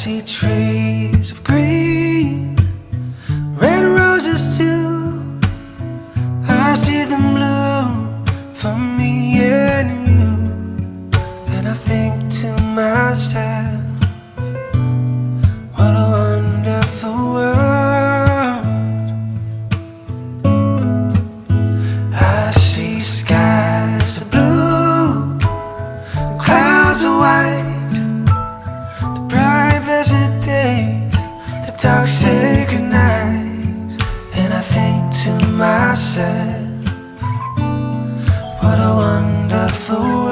see trees of green, red roses too. I see them bloom for me and you. And I think to myself, what a wonderful world. I see skies of blue, clouds of white, the bright blessed days, the dark sacred nights. And I think to myself, what a wonderful world.